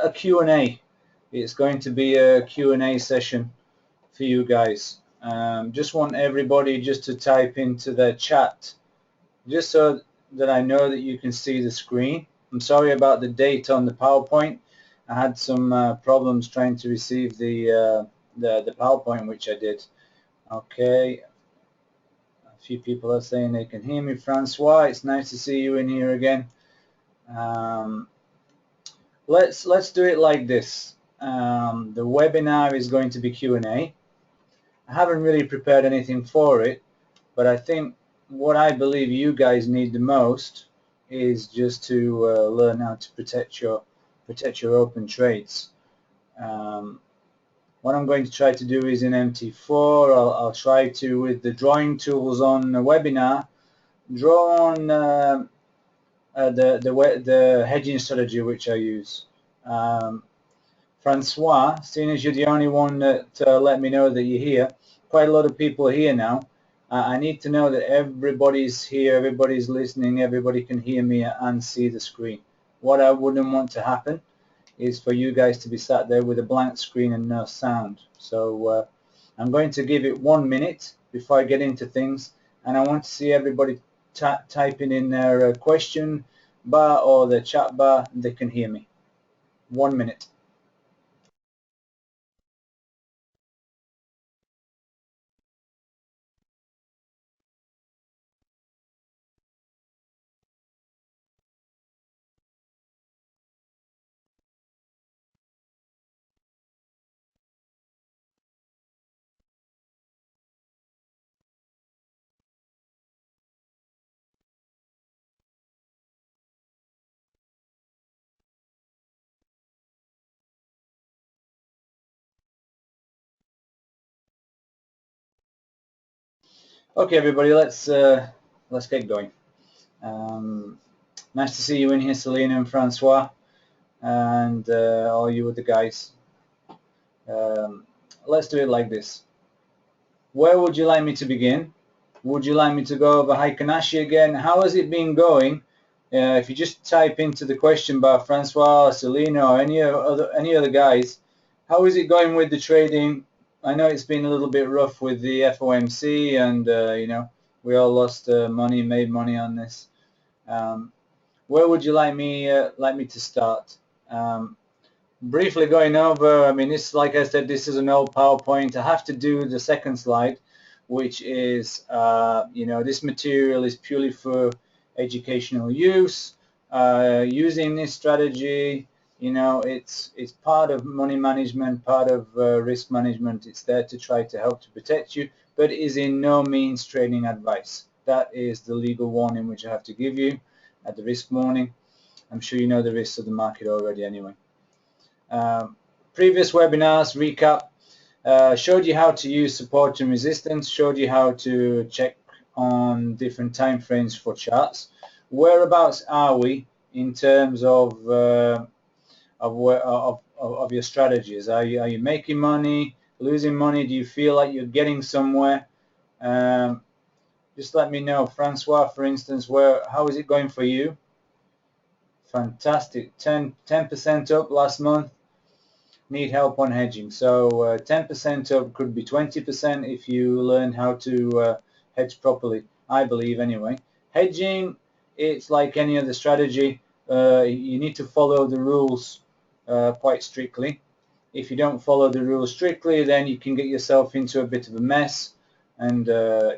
a Q&A. It's going to be a Q&A session for you guys. Just want everybody just to type into the chat, just so that I know that you can see the screen. I'm sorry about the date on the PowerPoint. I had some problems trying to receive the PowerPoint, which I did. Okay. A few people are saying they can hear me. Francois, it's nice to see you in here again. Let's do it like this. The webinar is going to be Q&A. I haven't really prepared anything for it, but I think what I believe you guys need the most is just to learn how to protect your open trades. What I'm going to try to do is in MT4, I'll try to, with the drawing tools on the webinar, draw on the hedging strategy which I use. Francois, seeing as you're the only one that let me know that you're here, quite a lot of people are here now. I need to know that everybody's here, everybody's listening, everybody can hear me and see the screen. What I wouldn't want to happen is for you guys to be sat there with a blank screen and no sound. So I'm going to give it 1 minute before I get into things, and I want to see everybody typing in their question bar or the chat bar. They can hear me. 1 minute. Okay, everybody, let's get going. Nice to see you in here, Selena and Francois, and all you other guys. Let's do it like this. Where would you like me to begin? Would you like me to go over Heiken Ashi again? How has it been going? If you just type into the question bar, Francois, Selena, or any other guys, how is it going with the trading? I know it's been a little bit rough with the FOMC, and you know, we all lost money, made money on this. Where would you like me to start? Briefly going over, I mean, this, like I said, this is an old PowerPoint. I have to do the second slide, which is, you know, this material is purely for educational use. Using this strategy, you know, it's part of money management, part of risk management. It's there to try to help to protect you, but it is in no means trading advice. That is the legal warning which I have to give you at the risk warning. I'm sure you know the risks of the market already anyway. Previous webinars, recap, showed you how to use support and resistance, showed you how to check on different time frames for charts. Whereabouts are we in terms of your strategies? Are you making money, losing money? Do you feel like you're getting somewhere? Just let me know. Francois, for instance, how is it going for you? Fantastic. 10% up last month. Need help on hedging. So 10% up could be 20% if you learn how to hedge properly, I believe anyway. Hedging, it's like any other strategy. You need to follow the rules quite strictly. If you don't follow the rules strictly, then you can get yourself into a bit of a mess, and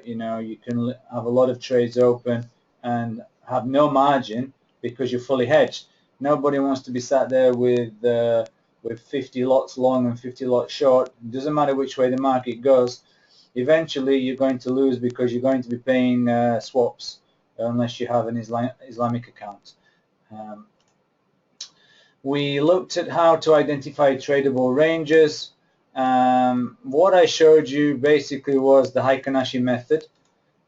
you know, you can have a lot of trades open and have no margin because you're fully hedged. Nobody wants to be sat there with 50 lots long and 50 lots short. It doesn't matter which way the market goes. Eventually, you're going to lose because you're going to be paying swaps unless you have an Islamic account. We looked at how to identify tradable ranges. What I showed you basically was the Heiken Ashi method.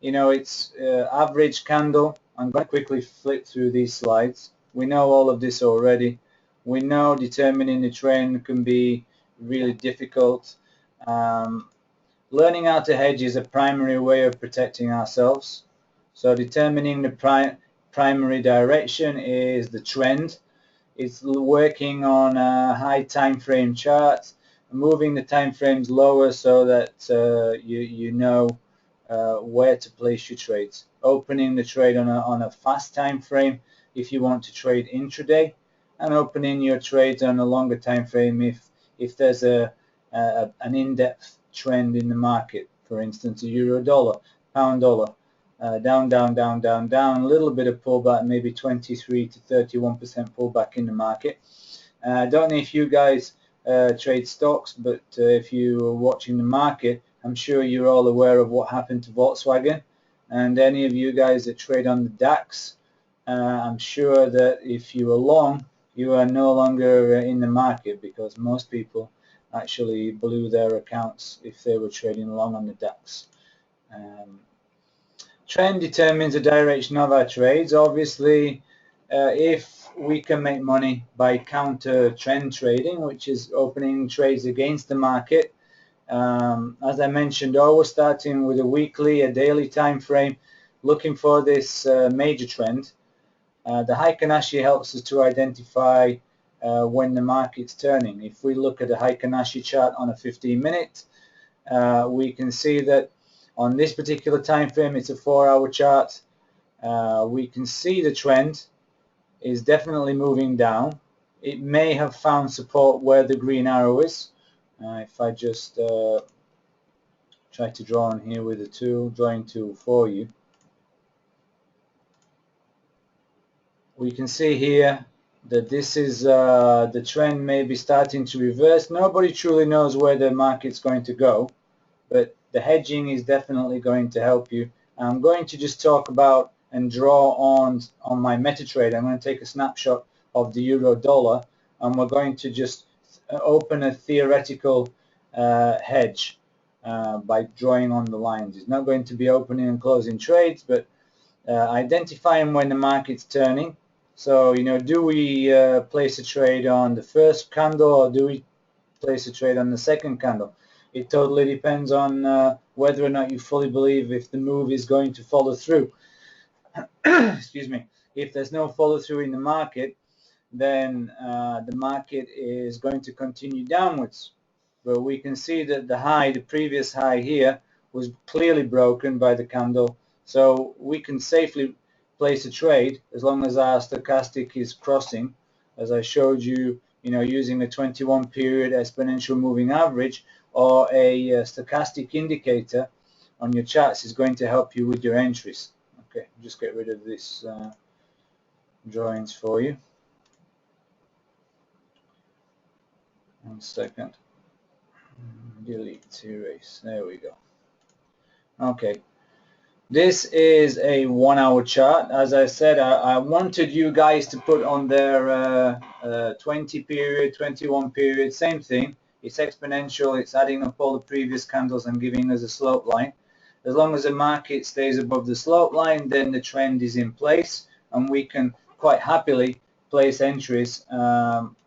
You know, it's average candle. I'm going to quickly flip through these slides. We know all of this already. We know determining the trend can be really difficult. Learning how to hedge is a primary way of protecting ourselves. So determining the primary direction is the trend. It's working on high time frame charts, moving the time frames lower so that you know where to place your trades. Opening the trade on a fast time frame if you want to trade intraday, and opening your trades on a longer time frame if there's an in-depth trend in the market. For instance, a euro dollar, pound dollar, down, down, down, down, down, a little bit of pullback, maybe 23 to 31% pullback in the market. I don't know if you guys trade stocks, but if you are watching the market, I'm sure you're all aware of what happened to Volkswagen. And any of you guys that trade on the DAX, I'm sure that if you are long, you are no longer in the market, because most people actually blew their accounts if they were trading long on the DAX. Trend determines the direction of our trades. Obviously, if we can make money by counter trend trading, which is opening trades against the market, as I mentioned, always starting with a weekly, a daily time frame, looking for this major trend. The Heiken Ashi helps us to identify when the market's turning. If we look at the Heiken Ashi chart on a 15-minute, we can see that on this particular time frame, it's a 4-hour chart. We can see the trend is definitely moving down. It may have found support where the green arrow is. If I just try to draw on here with the drawing tool for you, we can see here that this is the trend may be starting to reverse. Nobody truly knows where the market's going to go, but the hedging is definitely going to help you. I'm going to just talk about and draw on my MetaTrader. I'm going to take a snapshot of the euro dollar, and we're going to just open a theoretical hedge by drawing on the lines. It's not going to be opening and closing trades, but identifying when the market's turning. So, you know, do we place a trade on the first candle, or do we place a trade on the second candle? It totally depends on whether or not you fully believe if the move is going to follow through. Excuse me. If there's no follow through in the market, then the market is going to continue downwards. But we can see that the previous high here, was clearly broken by the candle. So we can safely place a trade as long as our stochastic is crossing, as I showed you, using a 21 period exponential moving average or a stochastic indicator on your charts is going to help you with your entries. Okay, just get rid of this drawings for you. 1 second. Delete, erase. There we go. Okay. This is a 1-hour chart. As I said, I wanted you guys to put on their 20 period, 21 period, same thing. It's exponential. It's adding up all the previous candles and giving us a slope line. As long as the market stays above the slope line, then the trend is in place, and we can quite happily place entries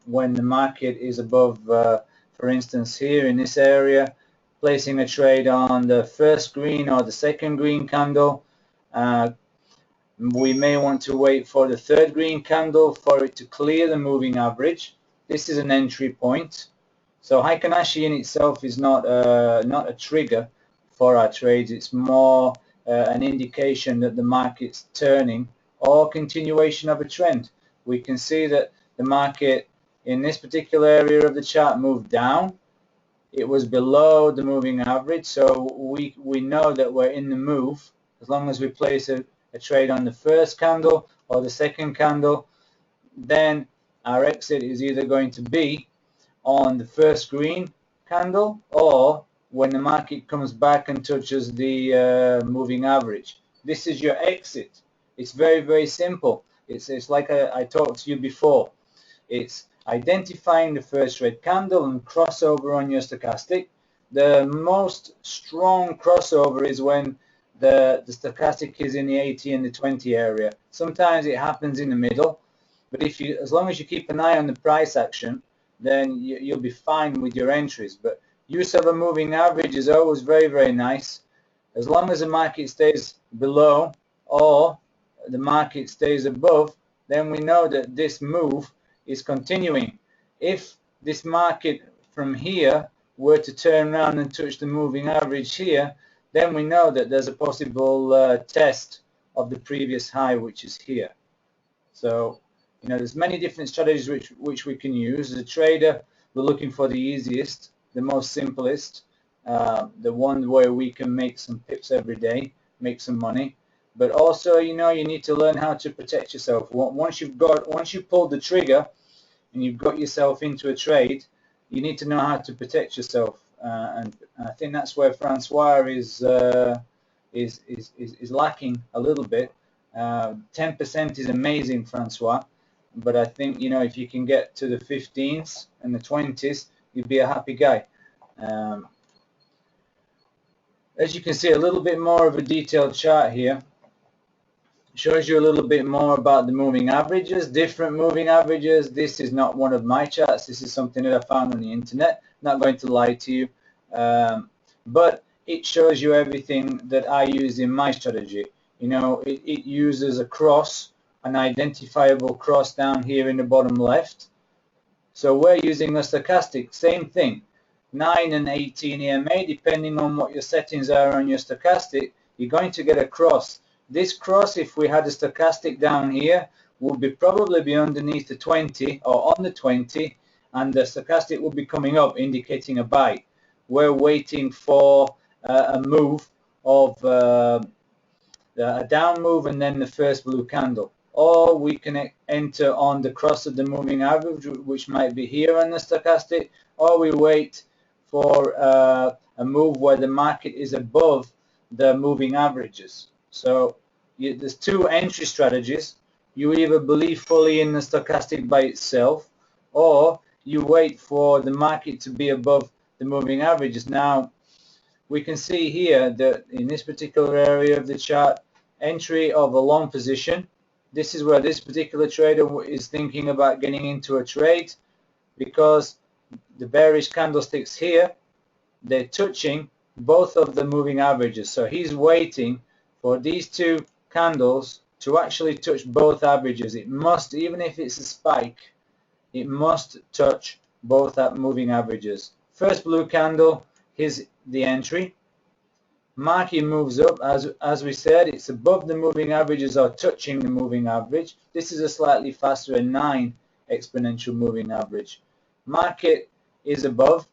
when the market is above, for instance, here in this area, placing a trade on the first green or the second green candle. We may want to wait for the third green candle for it to clear the moving average. This is an entry point. So Heiken Ashi in itself is not a trigger for our trades. It's more an indication that the market's turning or continuation of a trend. We can see that the market in this particular area of the chart moved down. It was below the moving average, so we know that we're in the move. As long as we place a trade on the first candle or the second candle, then our exit is either going to be on the first green candle or when the market comes back and touches the moving average. This is your exit. It's very, very simple. It's like I talked to you before. It's identifying the first red candle and crossover on your stochastic. The most strong crossover is when the stochastic is in the 80 and the 20 area. Sometimes it happens in the middle, but as long as you keep an eye on the price action, then you'll be fine with your entries. But use of a moving average is always very, very nice. As long as the market stays below or the market stays above, then we know that this move is continuing. If this market from here were to turn around and touch the moving average here, then we know that there's a possible test of the previous high, which is here. So, you know, there's many different strategies which we can use. As a trader, we're looking for the easiest, the most simplest, the one where we can make some pips every day, make some money. But also, you know, you need to learn how to protect yourself. Once you've pulled the trigger and you've got yourself into a trade, you need to know how to protect yourself. And I think that's where Francois is lacking a little bit. 10% is amazing, Francois, but I think, you know, if you can get to the 15s and the 20s, you'd be a happy guy. As you can see, a little bit more of a detailed chart here shows you a little bit more about the moving averages, different moving averages. This is not one of my charts. This is something that I found on the internet. Not going to lie to you, but it shows you everything that I use in my strategy. You know, it uses a cross, an identifiable cross down here in the bottom left. So we're using a stochastic, same thing. 9 and 18 EMA, depending on what your settings are on your stochastic, you're going to get a cross. This cross, if we had a stochastic down here, would be probably be underneath the 20 or on the 20, and the stochastic will be coming up, indicating a buy. We're waiting for a move of a down move and then the first blue candle. Or we can enter on the cross of the moving average, which might be here on the stochastic, or we wait for a move where the market is above the moving averages. So there's two entry strategies. You either believe fully in the stochastic by itself, or you wait for the market to be above the moving averages. Now, we can see here that in this particular area of the chart, entry of a long position. This is where this particular trader is thinking about getting into a trade, because the bearish candlesticks here, they're touching both of the moving averages. So he's waiting for these two candles to actually touch both averages. It must, even if it's a spike, it must touch both moving averages. First blue candle, here's the entry. Market moves up, as we said, it's above the moving averages or touching the moving average. This is a slightly faster, a 9 exponential moving average. Market is above.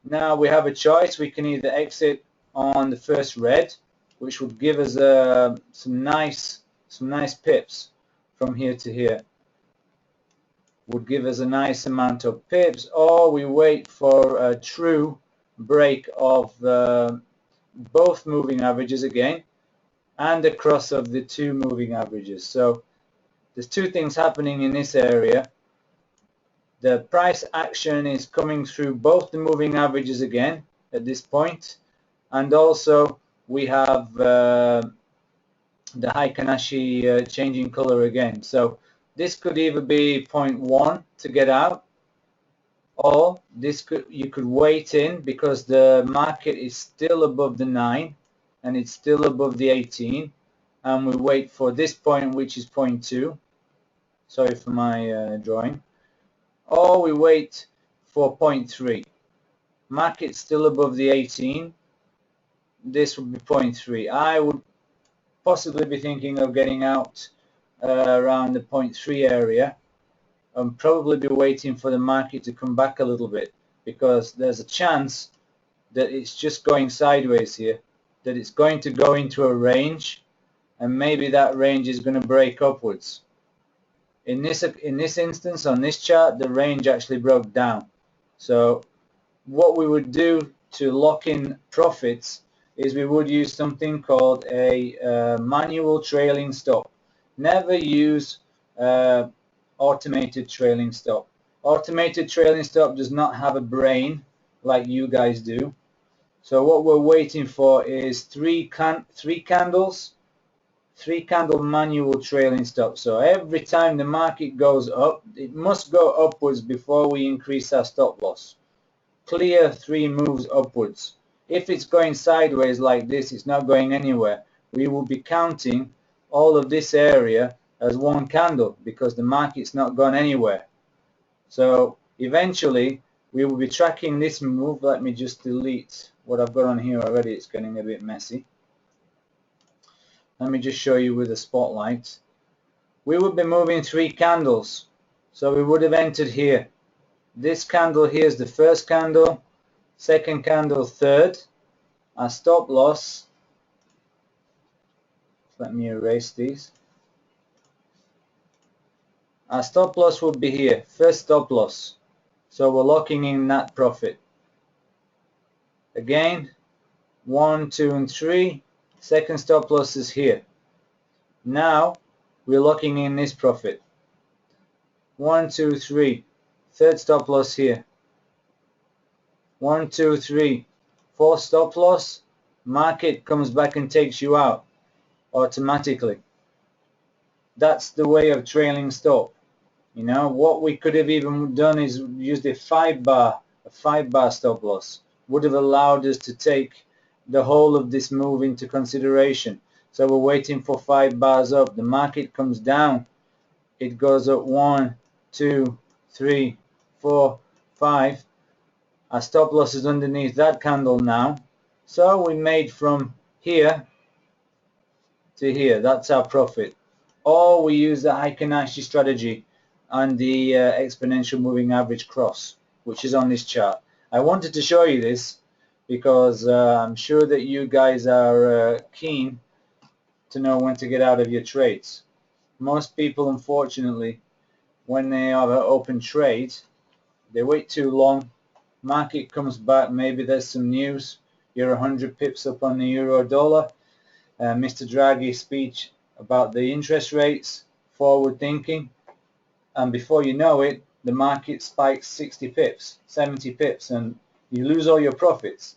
Now we have a choice. We can either exit on the first red, which would give us some nice pips from here to here. Would give us a nice amount of pips, or we wait for a true break of both moving averages again and the cross of the two moving averages. So there's two things happening in this area. The price action is coming through both the moving averages again at this point, and also we have the Heiken Ashi changing color again. So this could either be 0.1 to get out, or you could wait in because the market is still above the 9 and it's still above the 18, and we wait for this point, which is 0.2. Sorry for my drawing. Or we wait for 0.3. Market still above the 18. This would be 0.3. I would possibly be thinking of getting out around the 0.3 area, and probably be waiting for the market to come back a little bit, because there's a chance that it's just going sideways here, that it's going to go into a range, and maybe that range is going to break upwards. In this instance, on this chart, the range actually broke down. So what we would do to lock in profits is we would use something called a manual trailing stop. Never use automated trailing stop. Automated trailing stop does not have a brain like you guys do. So what we're waiting for is three candle manual trailing stop. So every time the market goes up, it must go upwards before we increase our stop loss. Clear 3 moves upwards. If it's going sideways like this, it's not going anywhere. We will be counting all of this area as one candle because the market's not gone anywhere. So eventually we will be tracking this move. Let me just delete what I've got on here already. It's getting a bit messy. Let me just show you with the spotlight. We would be moving 3 candles. So we would have entered here. This candle here is the first candle, second candle, third. Our stop loss, let me erase these. Our stop loss would be here, first stop loss. So we're locking in that profit. Again, 1, 2, and 3. Second stop loss is here. Now we're locking in this profit. 1, 2, 3. Third stop loss here. 1, 2, 3. Fourth stop loss. Market comes back and takes you out automatically. That's the way of trailing stop. You know, what we could have even done is used a 5-bar stop loss. Would have allowed us to take the whole of this move into consideration. So we're waiting for 5 bars up. The market comes down. It goes up 1, 2, 3, 4, 5. Our stop loss is underneath that candle now. So we made from here to here. That's our profit. Or we use the Heiken Ashi strategy and the exponential moving average cross, which is on this chart. I wanted to show you this because I'm sure that you guys are keen to know when to get out of your trades. Most people, unfortunately, when they have an open trade, they wait too long. Market comes back, maybe there's some news. You're 100 pips up on the euro dollar. Mr. Draghi's speech about the interest rates, forward thinking, and before you know it, the market spikes 60 pips, 70 pips, and you lose all your profits.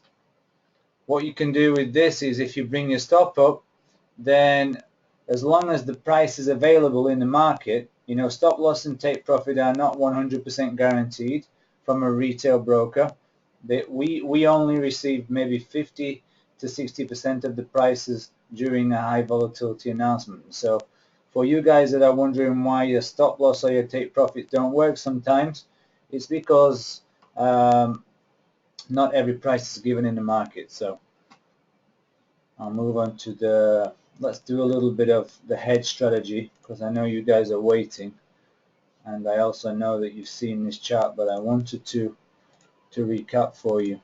What you can do with this is if you bring your stop up, then as long as the price is available in the market, you know, stop loss and take profit are not 100% guaranteed from a retail broker. We only receive maybe 50 to 60% of the prices during a high volatility announcement. So for you guys that are wondering why your stop loss or your take profit don't work sometimes, it's because not every price is given in the market. So I'll move on to let's do a little bit of the hedge strategy because I know you guys are waiting, and I also know that you've seen this chart, but I wanted to recap for you.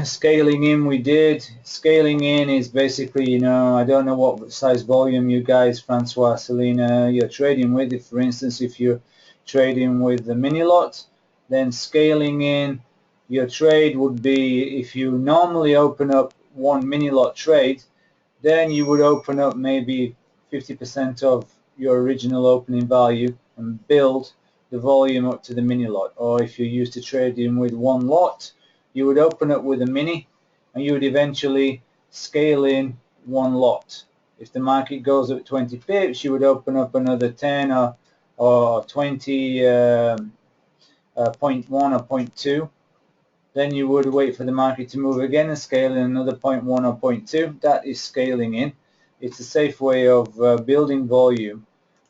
Scaling in, we did. Scaling in is basically, you know, I don't know what size volume you guys, Francois, Selena, you're trading with. If, for instance, if you're trading with the mini lot, then scaling in your trade would be, if you normally open up one mini lot trade, then you would open up maybe 50% of your original opening value and build the volume up to the mini lot. Or if you're used to trading with one lot, you would open up with a mini and you would eventually scale in one lot. If the market goes up 20 pips, you would open up another 10 or 20, 0.1 or 0.2. Then you would wait for the market to move again and scale in another 0.1 or 0.2. That is scaling in. It's a safe way of building volume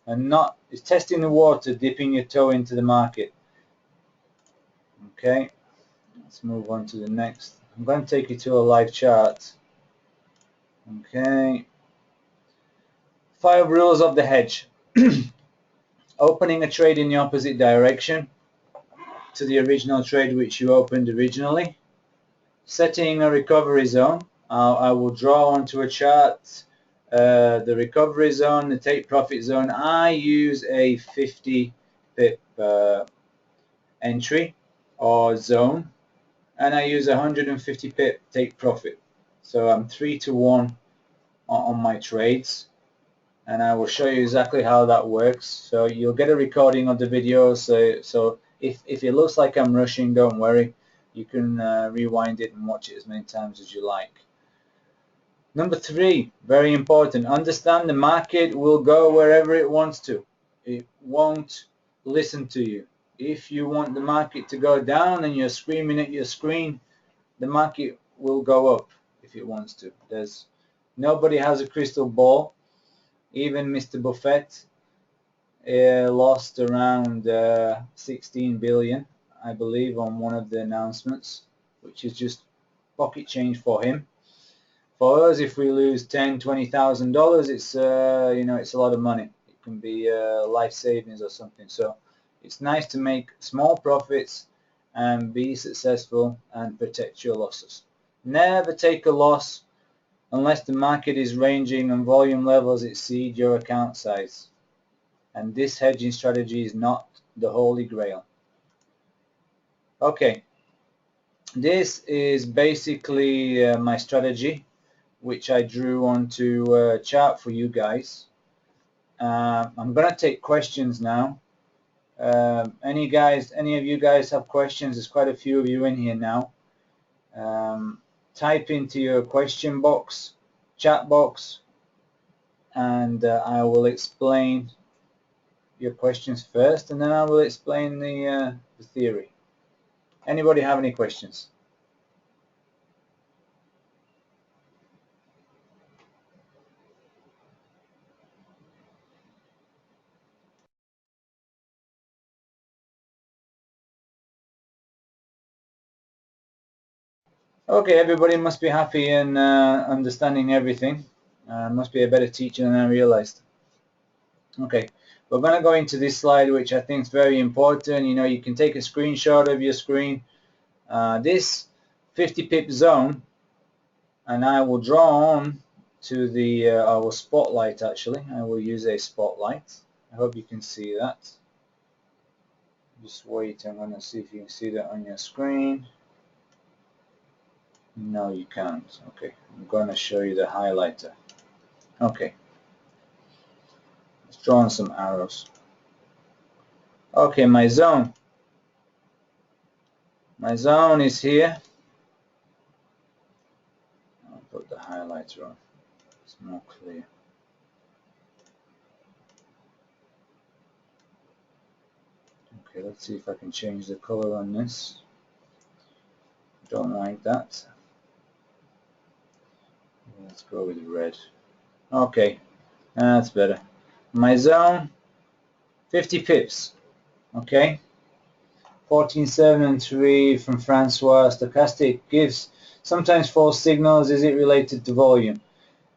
and not, it's testing the water, dipping your toe into the market. Okay. Let's move on to the next. I'm going to take you to a live chart. Okay. 5 rules of the hedge. Opening a trade in the opposite direction to the original trade which you opened originally. Setting a recovery zone. I will draw onto a chart the recovery zone, the take profit zone. I use a 50 pip entry or zone, and I use 150 pip take profit. So I'm 3 to 1 on my trades, and I will show you exactly how that works. So you'll get a recording of the video, so if it looks like I'm rushing, don't worry. You can rewind it and watch it as many times as you like. Number 3, very important, understand the market will go wherever it wants to. It won't listen to you. If you want the market to go down and you're screaming at your screen, the market will go up if it wants to. Nobody has a crystal ball. Even Mr. Buffett lost around 16 billion, I believe, on one of the announcements, which is just pocket change for him. For us, if we lose $10,000-$20,000, it's it's a lot of money. It can be life savings or something. So it's nice to make small profits and be successful and protect your losses. Never take a loss unless the market is ranging and volume levels exceed your account size. And this hedging strategy is not the holy grail. Okay, this is basically my strategy, which I drew onto a chart for you guys. I'm going to take questions now. Any of you guys have questions? There's quite a few of you in here now. Type into your question box, chat box, and I will explain your questions first, and then I will explain the theory. Anybody have any questions? Okay, everybody must be happy and understanding everything. Must be a better teacher than I realized. Okay, we're going to go into this slide, which I think is very important. You know, you can take a screenshot of your screen. This 50 pip zone, and I will draw on to the, I will spotlight actually. I will use a spotlight. I hope you can see that. Just wait, I'm going to see if you can see that on your screen. No, you can't. Okay, I'm going to show you the highlighter. Okay, let's draw on some arrows. Okay, my zone is here. I'll put the highlighter on. It's more clear. Okay, let's see if I can change the color on this. Don't like that. Let's go with red. Okay, that's better. My zone, 50 pips. Okay, 14.7 and 3 from Francois. Stochastic gives sometimes false signals. Is it related to volume?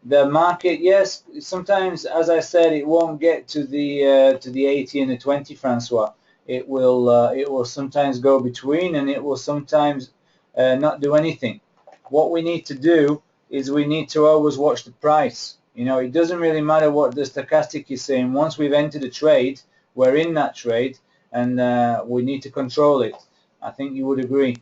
The market, yes. Sometimes, as I said, it won't get to the 80 and the 20, Francois. It will sometimes go between, and it will sometimes not do anything. What we need to do is we need to always watch the price. You know, it doesn't really matter what the stochastic is saying. Once we've entered a trade, we're in that trade, and we need to control it. I think you would agree.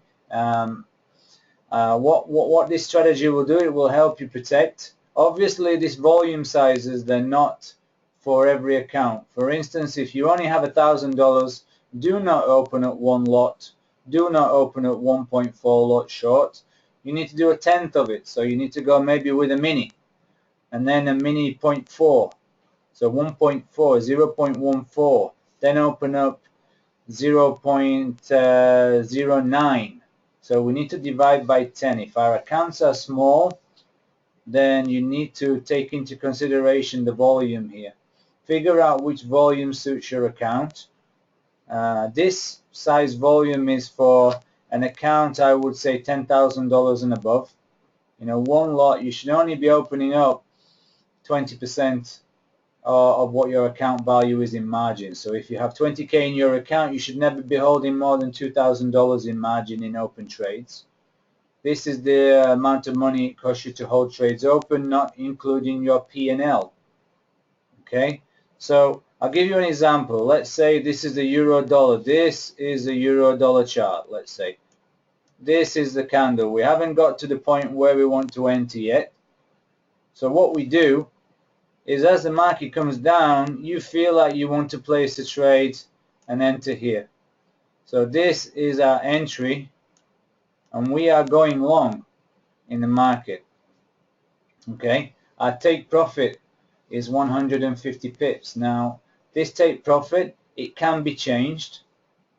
What this strategy will do, it will help you protect. Obviously, these volume sizes, they're not for every account. For instance, if you only have $1,000, do not open up one lot. Do not open up 1.4 lot short. You need to do a tenth of it. So you need to go maybe with a mini, and then a mini 0.4. So 1.4, 0.14. Then open up 0.09. So we need to divide by 10. If our accounts are small, then you need to take into consideration the volume here. Figure out which volume suits your account. This size volume is for an account, I would say $10,000 and above. You know, one lot, you should only be opening up 20% of what your account value is in margin. So if you have 20K in your account, you should never be holding more than $2,000 in margin in open trades. This is the amount of money it costs you to hold trades open, not including your P&L. Okay, so I'll give you an example. Let's say this is the euro dollar. This is the euro dollar chart, let's say. This is the candle. We haven't got to the point where we want to enter yet. So what we do is, as the market comes down, you feel like you want to place a trade and enter here. So this is our entry, and we are going long in the market. Okay, our take profit is 150 pips. Now, this take profit, it can be changed.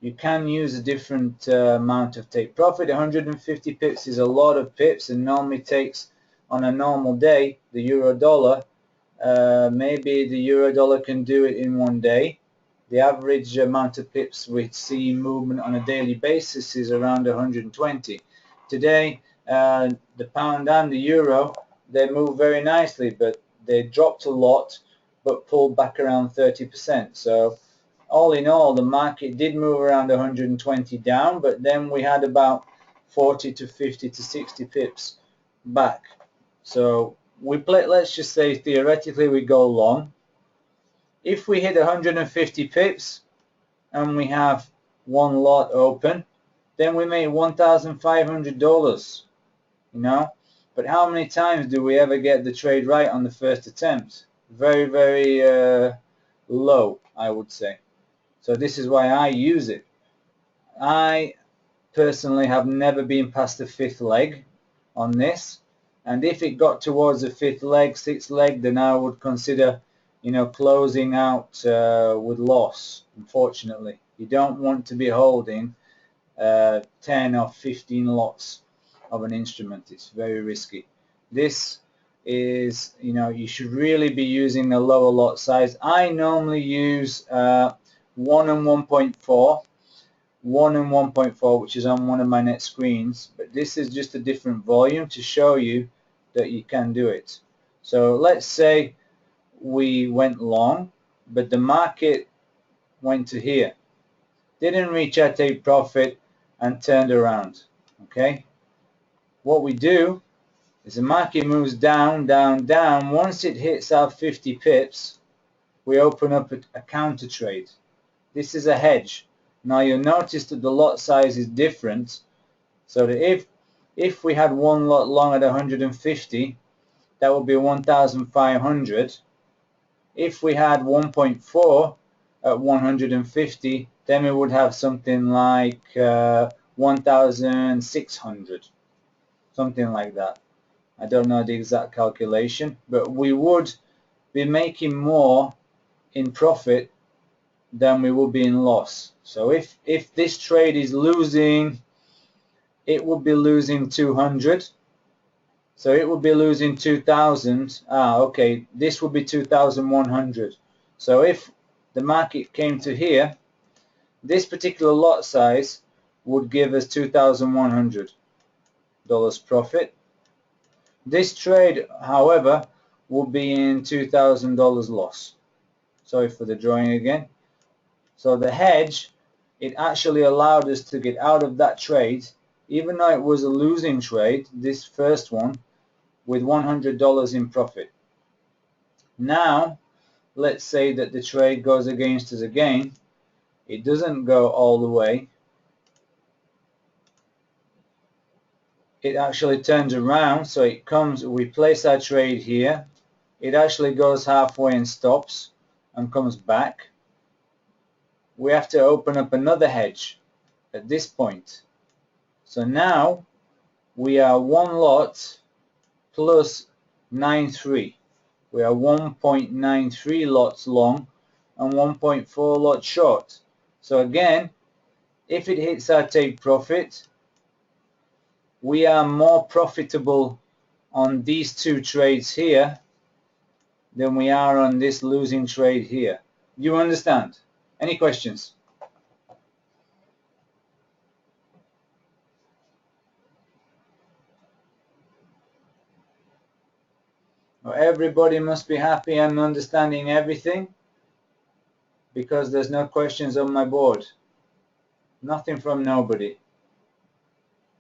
You can use a different amount of take profit. 150 pips is a lot of pips, and normally takes, on a normal day, the euro dollar, maybe the euro dollar can do it in one day. The average amount of pips we see movement on a daily basis is around 120. Today, the pound and the euro, they move very nicely, but they dropped a lot, but pulled back around 30%. So all in all, the market did move around 120 down, but then we had about 40 to 50 to 60 pips back. So we play, let's just say theoretically we go long. If we hit 150 pips and we have one lot open, then we made $1,500, you know. But how many times do we ever get the trade right on the first attempt? Very, very low, I would say. So this is why I use it. I personally have never been past the fifth leg on this, and if it got towards the fifth leg, sixth leg, then I would consider, you know, closing out with loss. Unfortunately, you don't want to be holding 10 or 15 lots of an instrument. It's very risky. This is, you know, you should really be using a lower lot size. I normally use 1 and 1.4, 1 and 1.4, which is on one of my net screens, but this is just a different volume to show you that you can do it. So let's say we went long, but the market went to here, didn't reach our take profit and turned around. Okay, what we do is the market moves down, down, down. Once it hits our 50 pips, we open up a counter trade. This is a hedge. Now you'll notice that the lot size is different, so that if we had one lot long at 150, that would be 1,500. If we had 1.4 at 150, then we would have something like 1,600, something like that. I don't know the exact calculation, but we would be making more in profit than we would be in loss. So if this trade is losing, it would be losing 200. So it would be losing 2,000. Okay, this would be 2,100. So if the market came to here, this particular lot size would give us $2,100 profit. This trade, however, would be in $2,000 loss. Sorry for the drawing again. So the hedge, it actually allowed us to get out of that trade, even though it was a losing trade, this first one, with $100 in profit. Now, let's say that the trade goes against us again. It doesn't go all the way. It actually turns around, so it comes, we place our trade here. It actually goes halfway and stops and comes back. We have to open up another hedge at this point. So now we are one lot plus 93. We are 1.93 lots long and 1.4 lots short. So again, if it hits our take profit, we are more profitable on these two trades here than we are on this losing trade here. You understand? Any questions? Well, everybody must be happy and understanding everything, because there's no questions on my board. Nothing from nobody.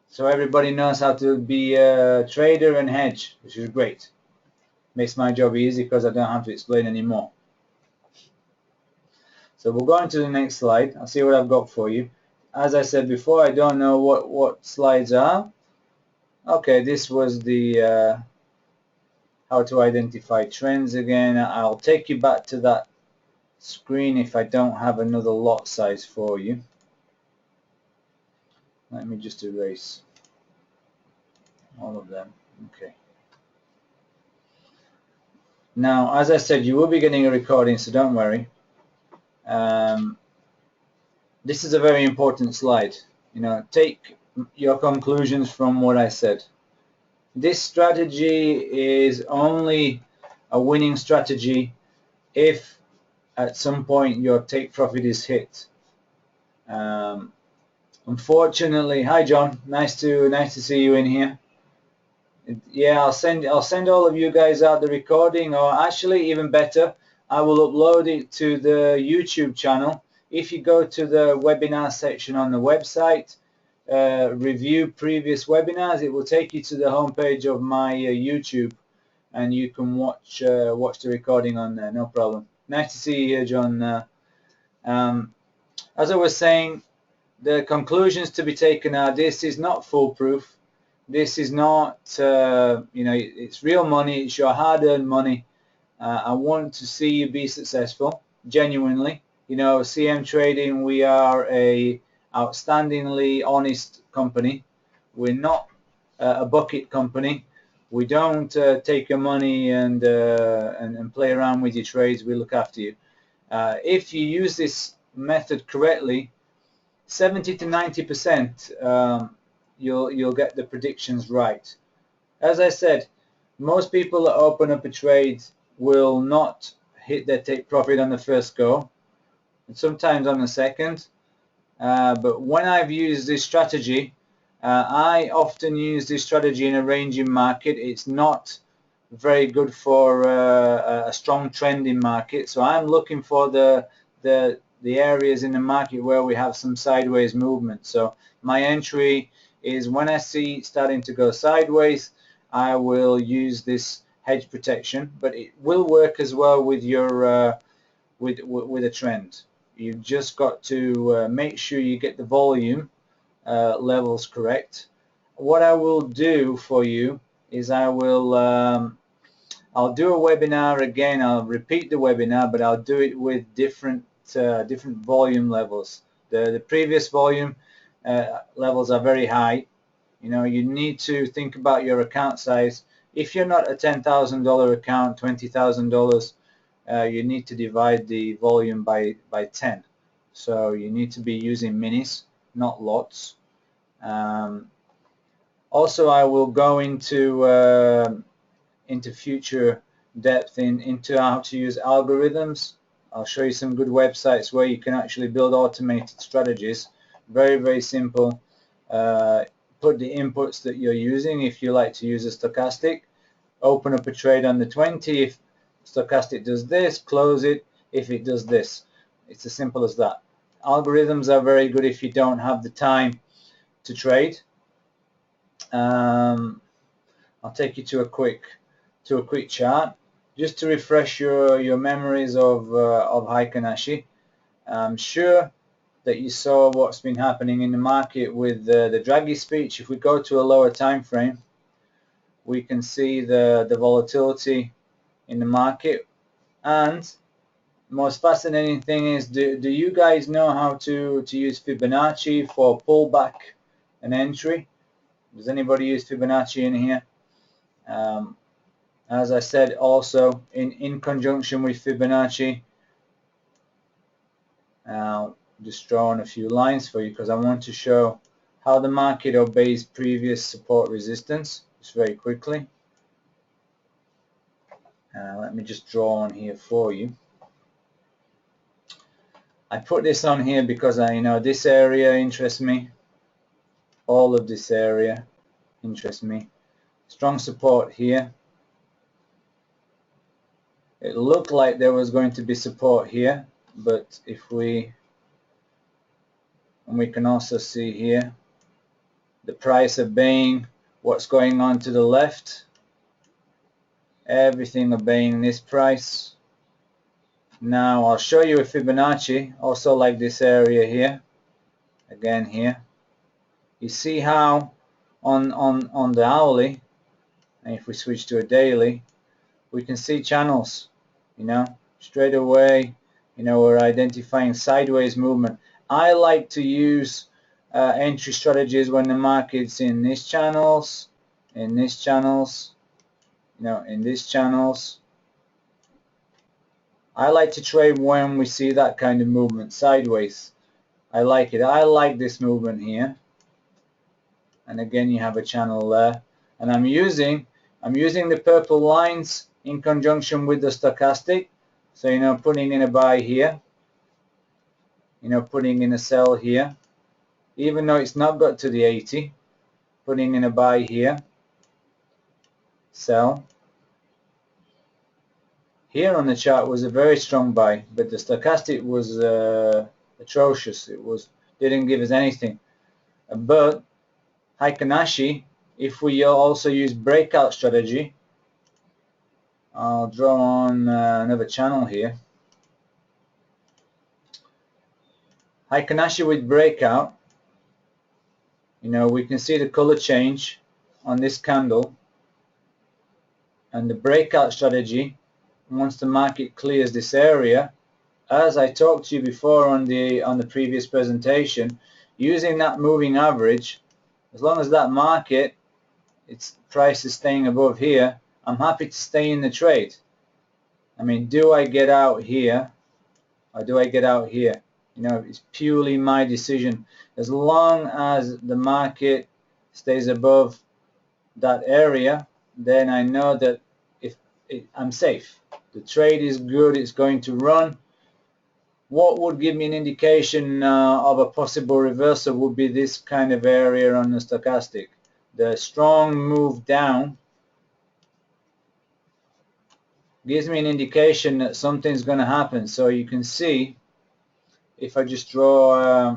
So everybody knows how to be a trader and hedge, which is great. Makes my job easy because I don't have to explain anymore. So we'll go on to the next slide. I'll see what I've got for you. As I said before, I don't know what slides are. Okay, this was the how to identify trends again. I'll take you back to that screen if I don't have another lot size for you. Let me just erase all of them. Okay. Now, as I said, you will be getting a recording, so don't worry. This is a very important slide. You know, take your conclusions from what I said. This strategy is only a winning strategy if at some point your take profit is hit. Unfortunately, hi John, nice to see you in here. Yeah, I'll send all of you guys out the recording, or actually even better, I will upload it to the YouTube channel. If you go to the webinar section on the website, review previous webinars, it will take you to the homepage of my YouTube, and you can watch the recording on there, no problem. Nice to see you here, John. As I was saying, the conclusions to be taken are: this is not foolproof. This is not, it's real money. It's your hard-earned money. I want to see you be successful, genuinely. CM Trading, we are a outstandingly honest company. We're not a bucket company. We don't take your money and play around with your trades. We look after you. If you use this method correctly, 70 to 90%, you'll get the predictions right. As I said, most people that open up a trade will not hit their take profit on the first go, and sometimes on the second. But when I've used this strategy, I often use this strategy in a ranging market. It's not very good for a strong trending market, so I'm looking for the areas in the market where we have some sideways movement. So my entry is when I see it starting to go sideways, I will use this hedge protection, but it will work as well with your with a trend. You've just got to make sure you get the volume levels correct. What I will do for you is I'll do a webinar again. I'll repeat the webinar, but I'll do it with different volume levels. The previous volume levels are very high. You need to think about your account size. If you're not a $10,000 account, $20,000, you need to divide the volume by 10. So you need to be using minis, not lots. Also, I will go into future depth into how to use algorithms. I'll show you some good websites where you can actually build automated strategies. Very, very simple. Put the inputs that you're using. If you like to use a stochastic, open up a trade on the 20. If stochastic does this, close it. If it does this, it's as simple as that. Algorithms are very good if you don't have the time to trade. I'll take you to a quick chart just to refresh your memories of Heiken Ashi. I'm sure that you saw what's been happening in the market with the Draghi speech. If we go to a lower time frame, we can see the volatility in the market. And the most fascinating thing is, do you guys know how to use Fibonacci for pullback and entry? Does anybody use Fibonacci in here? As I said, also in conjunction with Fibonacci, I'll just draw on a few lines for you because I want to show how the market obeys previous support resistance just very quickly. Let me just draw on here for you. I put this on here because this area interests me. All of this area interests me. Strong support here. It looked like there was going to be support here, but and we can also see here the price obeying what's going on to the left. Everything obeying this price. Now I'll show you a Fibonacci, also like this area here. Again here. You see how on the hourly, and if we switch to a daily, we can see channels. Straight away, we're identifying sideways movement. I like to use entry strategies when the market's in these channels, in these channels, in these channels. I like to trade when we see that kind of movement sideways. I like it. I like this movement here. And again, you have a channel there. And I'm using the purple lines in conjunction with the stochastic. So, you know, putting in a buy here, you know, putting in a sell here, even though it's not got to the 80, putting in a buy here, sell. Here on the chart was a very strong buy, but the stochastic was atrocious. It didn't give us anything. But Heiken Ashi, if we also use breakout strategy, I'll draw on another channel here. Heiken Ashi with breakout, you know, we can see the color change on this candle, and the breakout strategy, once the market clears this area, as I talked to you before on the previous presentation, using that moving average, as long as that market, its price is staying above here, I'm happy to stay in the trade. I mean, do I get out here or do I get out here? You know, it's purely my decision. As long as the market stays above that area, then I know that I'm safe. The trade is good, it's going to run. What would give me an indication of a possible reversal would be this kind of area on the stochastic. The strong move down gives me an indication that something's going to happen. So you can see, if I just draw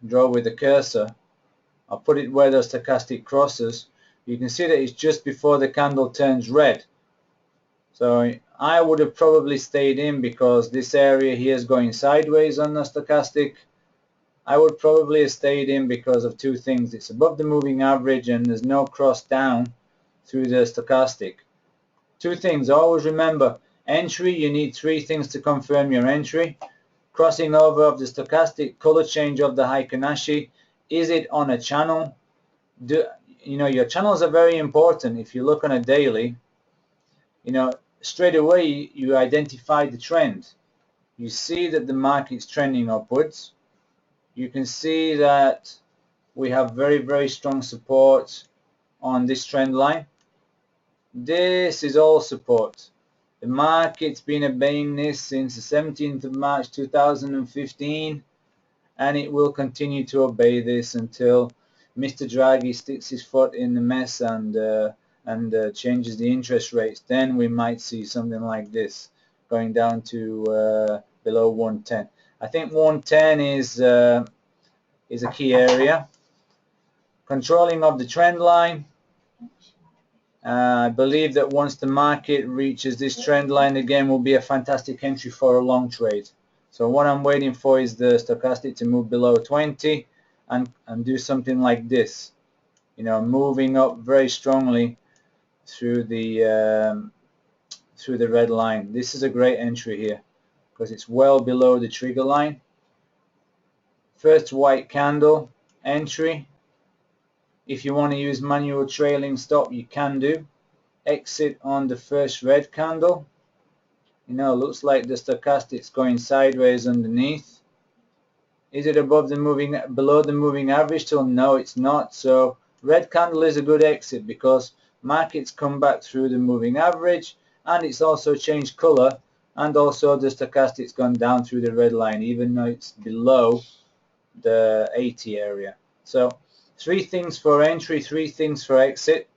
with the cursor, I'll put it where the stochastic crosses. You can see that it's just before the candle turns red. So I would have probably stayed in because this area here is going sideways on the stochastic. I would probably have stayed in because of two things. It's above the moving average and there's no cross down through the stochastic. Two things, always remember, entry, you need three things to confirm your entry. Crossing over of the stochastic, color change of the Heiken Ashi, is it on a channel? You know, your channels are very important. If you look on a daily, you know, straight away you identify the trend. You see that the market's trending upwards. You can see that we have very, very strong support on this trend line. This is all support. The market's been obeying this since the 17th of March 2015, and it will continue to obey this until Mr. Draghi sticks his foot in the mess and changes the interest rates. Then we might see something like this going down to below 110. I think 110 is a key area. Controlling of the trend line. I believe that once the market reaches this trend line again will be a fantastic entry for a long trade. So what I'm waiting for is the stochastic to move below 20 and do something like this. You know, moving up very strongly through the red line. This is a great entry here because it's well below the trigger line. First white candle entry. If you want to use manual trailing stop, you can do. Exit on the first red candle. You know, looks like the stochastic's going sideways underneath. Is it below the moving average still? No, it's not. So red candle is a good exit because markets come back through the moving average, and it's also changed color, and also the stochastic's gone down through the red line even though it's below the 80 area. So three things for entry, three things for exit.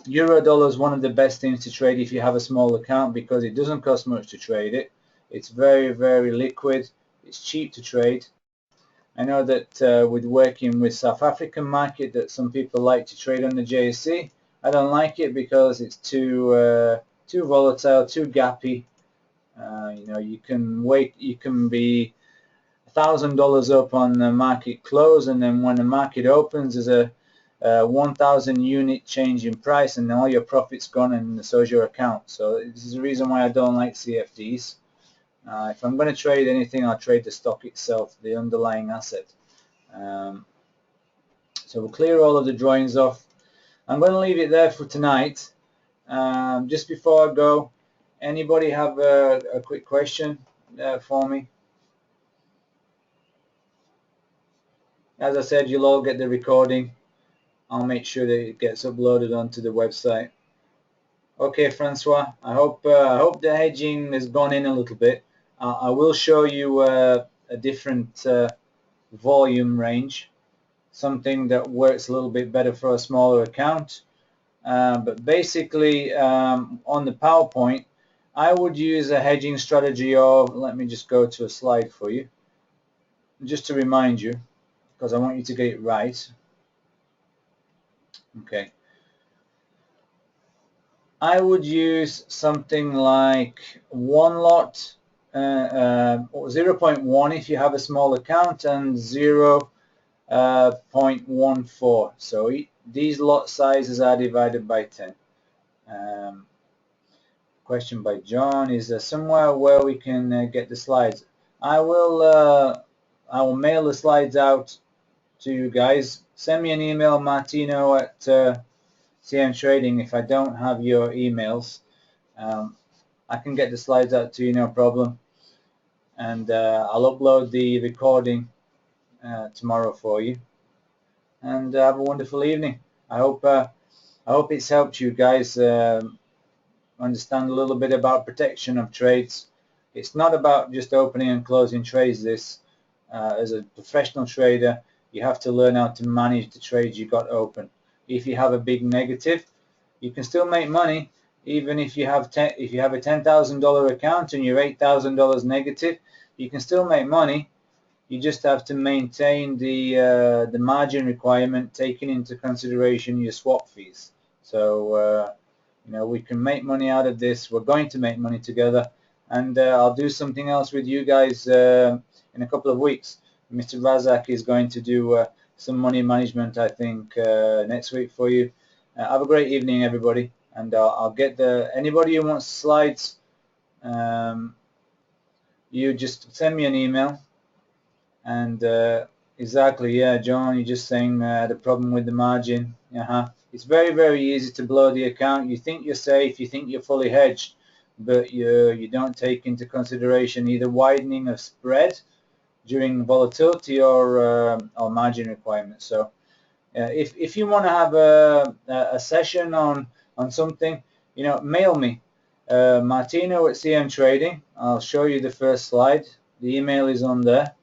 Euro dollar is one of the best things to trade if you have a small account because it doesn't cost much to trade it. It's very, very liquid. It's cheap to trade. I know that with working with South African market that some people like to trade on the JSE. I don't like it because it's too volatile, too gappy. You know, you can be $1,000 up on the market close, and then when the market opens, there's a 1,000 unit change in price, and all your profits gone, and so is your account. So this is the reason why I don't like CFDs. If I'm going to trade anything, I'll trade the stock itself, the underlying asset. So we'll clear all of the drawings off. I'm going to leave it there for tonight. Just before I go, anybody have a quick question for me? As I said, you'll all get the recording I'll make sure that it gets uploaded onto the website. Okay, Francois, I hope the hedging has gone in a little bit. I will show you a different volume range, something that works a little bit better for a smaller account. But basically, on the PowerPoint, I would use a hedging strategy of, let me just go to a slide for you, just to remind you, because I want you to get it right. Okay. I would use something like one lot, 0.1 if you have a small account, and 0.14. So these lot sizes are divided by 10. Question by John: is there somewhere where we can get the slides? I will mail the slides out to you guys. Send me an email, Martino at CM Trading, if I don't have your emails. I can get the slides out to you, no problem. And I'll upload the recording tomorrow for you. And have a wonderful evening. I hope it's helped you guys understand a little bit about protection of trades. It's not about just opening and closing trades. This, as a professional trader, you have to learn how to manage the trades you got open. If you have a big negative, you can still make money, even if you have a $10,000 account and you're $8,000 negative. You can still make money. You just have to maintain the margin requirement, taking into consideration your swap fees. So you know, we can make money out of this. We're going to make money together, and I'll do something else with you guys in a couple of weeks. Mr. Razak is going to do some money management, I think, next week for you. Have a great evening, everybody, and I'll get anybody who wants slides. You just send me an email, and exactly, yeah, John, you're just saying the problem with the margin. It's very, very easy to blow the account. You think you're safe, you think you're fully hedged, but you don't take into consideration either widening of spread during volatility or margin requirements. So if you want to have a session on something, you know, mail me, Martino at CM Trading. I'll show you the first slide. The email is on there.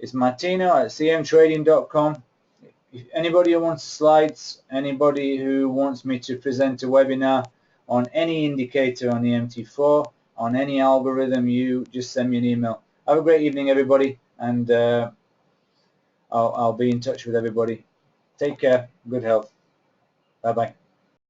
It's Martino at cmtrading.com. If anybody who wants slides, anybody who wants me to present a webinar on any indicator on the MT4, on any algorithm, you just send me an email. Have a great evening, everybody, and I'll be in touch with everybody. Take care. Good health. Bye-bye.